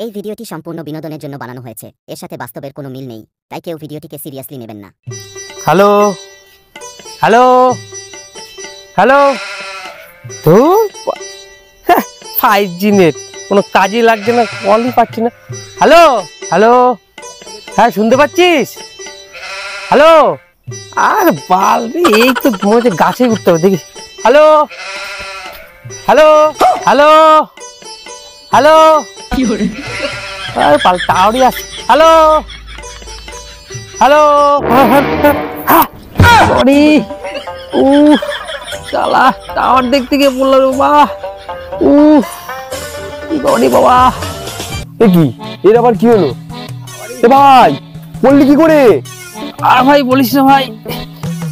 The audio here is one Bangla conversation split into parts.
এই ভিডিওটি সম্পূর্ণ বিনোদনের জন্য বানানো হয়েছে। এর সাথে বাস্তবের কোনো মিল নেই, তাই কেউ ভিডিওটিকে সিরিয়াসলি নেবেন না। হ্যালো হ্যালো হ্যালো, তো 5G নেট কোনো কাজে লাগছে না, কলই পাচ্ছি না। হ্যালো হ্যালো, হ্যাঁ শুনতে পাচ্ছিস? হ্যালো, আর বাল রে, এই তো মনে গাছে উঠতে হবে, দেখি। হ্যালো হ্যালো হ্যালো হ্যালো, পাল টাওয়ারই আসছে। হ্যালো হ্যালো, সরি, শালা টাওয়ার দেখতে গিয়ে বললাম বাবা, সরি বাবা। এ কি, এর আবার কি হলো? এ ভাই, বললি কি করে? আর ভাই বলিস না ভাই,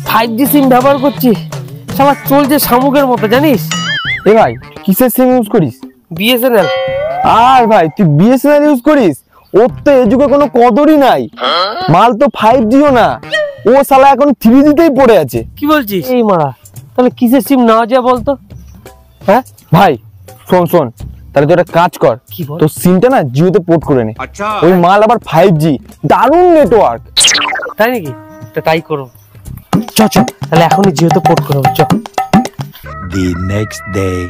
5G সিম ব্যবহার করছি, সবার চলছে শামুকের মতো, জানিস? এ ভাই, কিসের সিম ইউজ করিস? BSNL। আর ভাই, তুই BSNL ইউজ করিস? ওর তো এ যুগে কোনো কদরই নাই, মাল তো 5Gও না, ও শালা এখন 3Gতেই পড়ে আছে। কি বলছিস? এই মারা, তাহলে কিসের সিম নেওয়া যায় বলতো? হ্যাঁ ভাই শোন শোন, তাহলে তুই একটা কাজ কর, কি বল? তোর সিমটা না জিওতে পোর্ট করে নে। ওই মাল আবার 5G, দারুণ নেটওয়ার্ক। তাই নাকি? তাই করো, চ চ, তাহলে এখনই জিওতে পোর্ট করো, চ। The next day.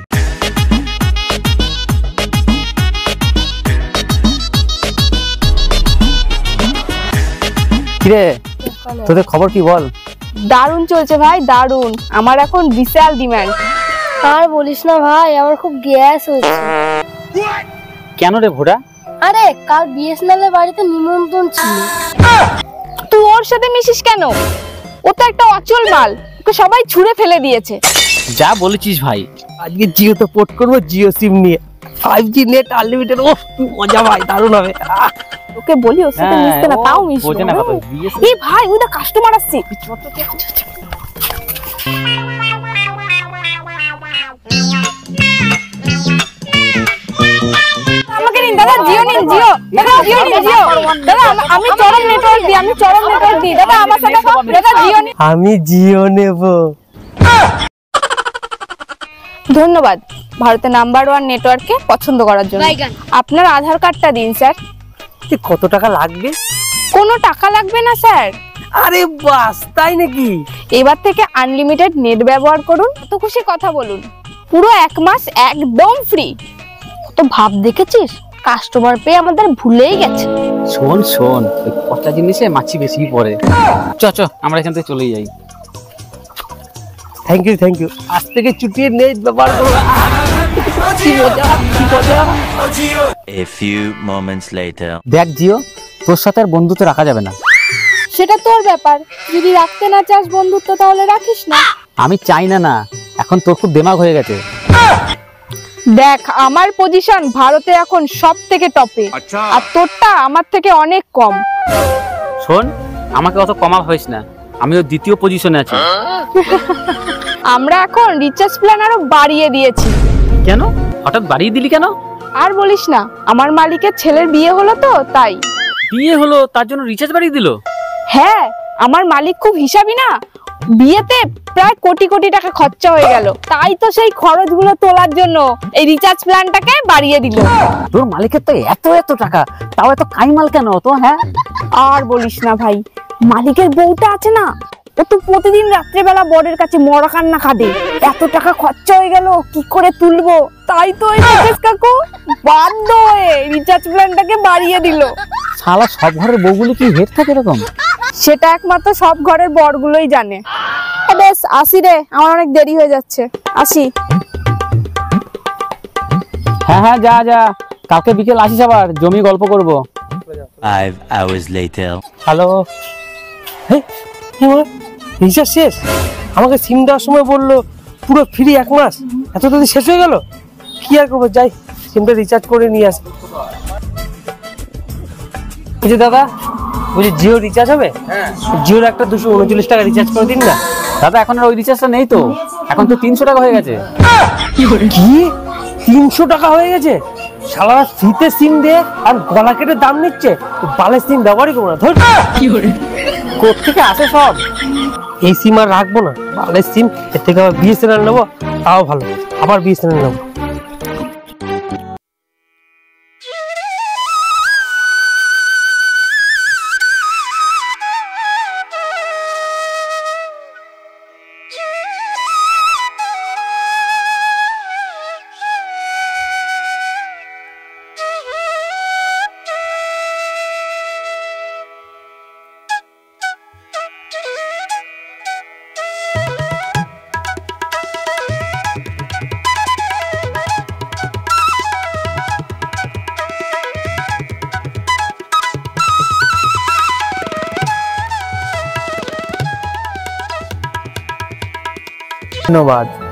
কিরে, তোদের খবর কি বল? দারুণ চলছে ভাই, দারুণ। আমার এখন বিশাল ডিমান্ড। আর বলিস না ভাই, আমার খুব গ্যাস হচ্ছে। কেন রে ভোড়া? আরে কাল বিএসএনএল এর বাড়িতে নিমন্ত্রণ ছিল। তুই ওর সাথে মিশিস কেন? ও তো একটা অচল মাল, ওকে সবাই ছুঁড়ে ফেলে দিয়েছে। যা বলেছিস ভাই, আজকে জিওতে পোর্ট করবো, জিও সিম নিয়ে 5G নেট আনলিমিটেড। ও মজা ভাই, দারুণ হবে। ওকে বলি ওর সাথে মিশতে না, তাও মিশবে। এই ভাই, ওটা কাস্টমার আসছে। আমাকে নিন দাদা, জিও নিন, জিও দাদা, জিও নিন, জিও দাদা। আমি চরম নেটওয়ার্ক দিই, আমি চরম নেটওয়ার্ক দিই দাদা, আমার সাথে দাদা জিও নিন। আমি জিও নেব। ধন্যবাদ ভারতের নাম্বার 1 নেটওয়ার্ককে পছন্দ করার জন্য। আপনার আধার কার্ডটা দিন স্যার। কত টাকা লাগবে? কোনো টাকা লাগবে না স্যার। আরে বাস, তাই নাকি? এবার থেকে আনলিমিটেড নেট ব্যবহার করুন, তো খুশি কথা বলুন, পুরো 1 মাস একদম ফ্রি। তো ভাব দেখেছিস, কাস্টমার পেয়ে আমাদের ভুলেই গেছে। শোন শোন, ওই কটা জিনিসে মাছি বেশি পড়ে। চ চ, আমরা এখান থেকে চলে যাই। Thank you thank you. আজ থেকে চুটিয়ে নেট ব্যবহার করো। কি মজা, কি মজা। A few moments later. দেখ জিও, তোর সাথে আর বন্ধুত্ব রাখা যাবে না। সেটা তোর ব্যাপার, যদি রাখতে না চাস বন্ধুত্ব তাহলে রাখিস না। আমি চাই না, না এখন তোর খুব দিমাগ হয়ে গেছে। দেখ, আমার পজিশন ভারতে এখন সব থেকে টপে, আর তোরটা আমার থেকে অনেক কম। শোন, আমাকে অত কমা হইস না, আমিও দ্বিতীয় পজিশনে আছি। আমরা এখন রিচার্জ প্ল্যান আরো বাড়িয়ে দিয়েছি। কেন হঠাৎ বাড়িয়ে দিলি কেন? আর বলিস না, আমার মালিকের ছেলের বিয়ে হলো তো তাই। বিয়ে হলো তার জন্য রিচার্জ বাড়িয়ে দিল? হ্যাঁ, আমার মালিক খুব হিসাবি না, বিয়েতে প্রায় কোটি কোটি টাকা খরচা হয়ে গেল, তাই তো সেই খরচগুলো তোলার জন্য এই রিচার্জ প্ল্যানটাকে বাড়িয়ে দিল। তোর মালিকের তো এত এত টাকা, তাও এত কাইমাল কেন তো? হ্যাঁ, আর বলিস না ভাই, মালিকের বউটা আছে না, ও তো প্রতিদিন রাত্রেবেলা বরের কাছে মরা কান্না কাঁদে, এত টাকা খরচা হয়ে গেল কি করে তুলবো, তাই তো এই মুকেশ কাকু বাধ্য হয়ে রিচার্জ প্ল্যানটাকে বাড়িয়ে দিল। শালা সব ঘরের বউগুলো কি হেড থাকে এরকম? সেটা একমাত্র সব ঘরের বরগুলোই জানে। বেশ আসি রে, আমার অনেক দেরি হয়ে যাচ্ছে, আসি। হ্যাঁ হ্যাঁ, যা যা, কালকে বিকেল আসিস, আবার জমি গল্প করব। 5 hours later. হ্যালো, রিচার্জ শেষ? আমাকে সিম দেওয়ার সময় বললো পুরো ফ্রি 1 মাস, এত তাড়াতাড়ি শেষ হয়ে গেল। কি আর করবো, যাই সিমটা রিচার্জ করে নিয়ে আসি। বুঝলি দাদা, বুঝলি জিও রিচার্জ হবে? জিওর একটা 239 টাকা রিচার্জ করে দিন না। দাদা এখন আর ওই রিচার্জটা নেই তো, এখন তো 300 টাকা হয়ে গেছে। কি 300 টাকা হয়ে গেছে? শালা শীতে সিম দিয়ে আর গলা কেটে দাম নিচ্ছে, বালের সিম ব্যবহারই করবো না। ধর, কোথেকে আসে সব? এই সিম আর রাখবো না, বালের সিম। এর থেকে আবার BSNL নেবো, তাও ভালো, আবার BSNL নেবো। ধন্যবাদ।